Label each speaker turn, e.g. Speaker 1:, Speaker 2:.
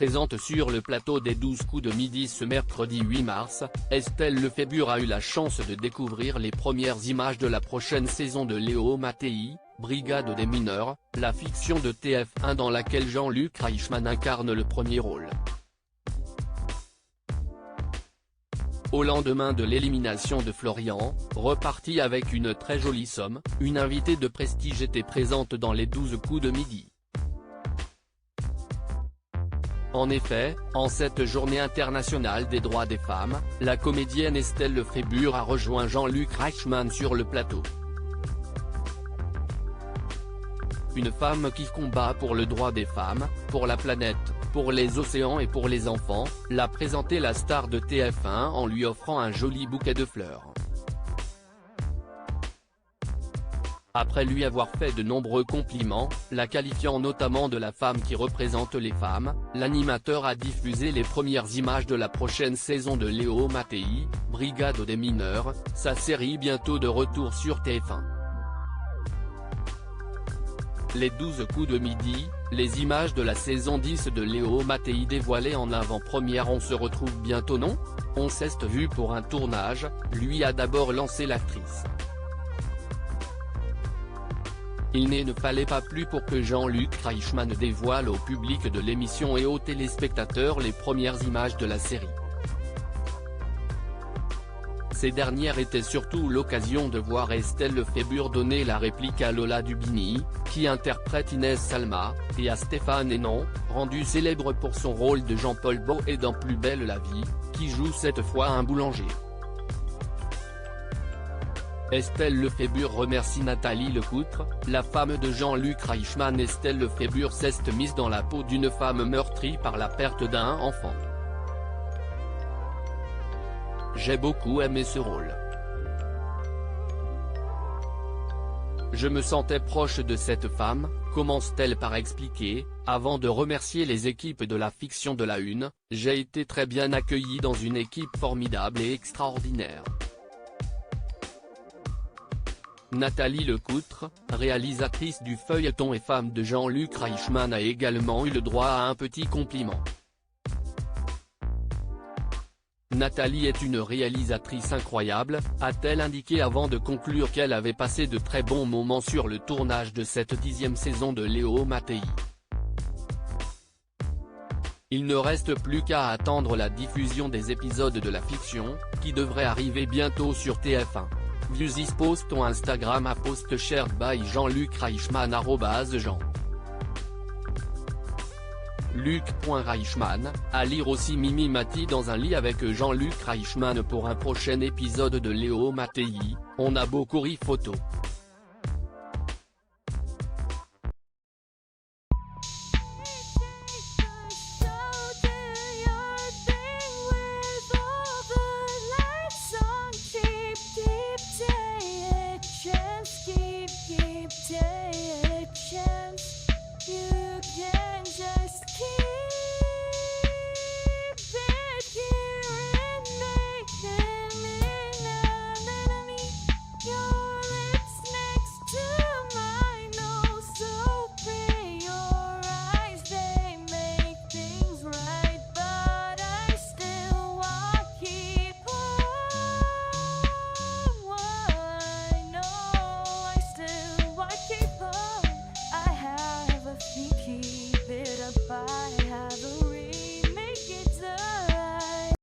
Speaker 1: présente sur le plateau des 12 coups de midi ce mercredi 8 mars, Estelle Lefébure a eu la chance de découvrir les premières images de la prochaine saison de Léo Mattei, Brigade des mineurs, la fiction de TF1 dans laquelle Jean-Luc Reichmann incarne le premier rôle. Au lendemain de l'élimination de Florian, reparti avec une très jolie somme, une invitée de prestige était présente dans les 12 coups de midi. En effet, en cette journée internationale des droits des femmes, la comédienne Estelle Lefébure a rejoint Jean-Luc Reichmann sur le plateau. Une femme qui combat pour le droit des femmes, pour la planète, pour les océans et pour les enfants, l'a présenté la star de TF1 en lui offrant un joli bouquet de fleurs. Après lui avoir fait de nombreux compliments, la qualifiant notamment de la femme qui représente les femmes, l'animateur a diffusé les premières images de la prochaine saison de Léo Mattei, Brigade des mineurs, sa série bientôt de retour sur TF1. Les 12 coups de midi, les images de la saison 10 de Léo Mattei dévoilées en avant-première. On se retrouve bientôt, non? On s'est vu pour un tournage, lui a d'abord lancé l'actrice. Il ne fallait pas plus pour que Jean-Luc Reichmann dévoile au public de l'émission et aux téléspectateurs les premières images de la série. Ces dernières étaient surtout l'occasion de voir Estelle Lefébure donner la réplique à Lola Dubini, qui interprète Inès Salma, et à Stéphane Hénon, rendu célèbre pour son rôle de Jean-Paul Boët dans Plus belle la vie, qui joue cette fois un boulanger. Estelle Lefébure remercie Nathalie Lecoutre, la femme de Jean-Luc Reichmann. Estelle Lefébure s'est mise dans la peau d'une femme meurtrie par la perte d'un enfant. J'ai beaucoup aimé ce rôle. Je me sentais proche de cette femme, commence-t-elle par expliquer, avant de remercier les équipes de la fiction de la Une. J'ai été très bien accueillie dans une équipe formidable et extraordinaire. Nathalie Lecoutre, réalisatrice du feuilleton et femme de Jean-Luc Reichmann, a également eu le droit à un petit compliment. Nathalie est une réalisatrice incroyable, a-t-elle indiqué avant de conclure qu'elle avait passé de très bons moments sur le tournage de cette 10e saison de Léo Mattei. Il ne reste plus qu'à attendre la diffusion des épisodes de la fiction, qui devrait arriver bientôt sur TF1. Views is post on Instagram à post shared by Jean-Luc Reichmann @Jean. Luc.Reichmann, à lire aussi Mimi Mati dans un lit avec Jean-Luc Reichmann pour un prochain épisode de Léo Mattei, on a beaucoup ri photo.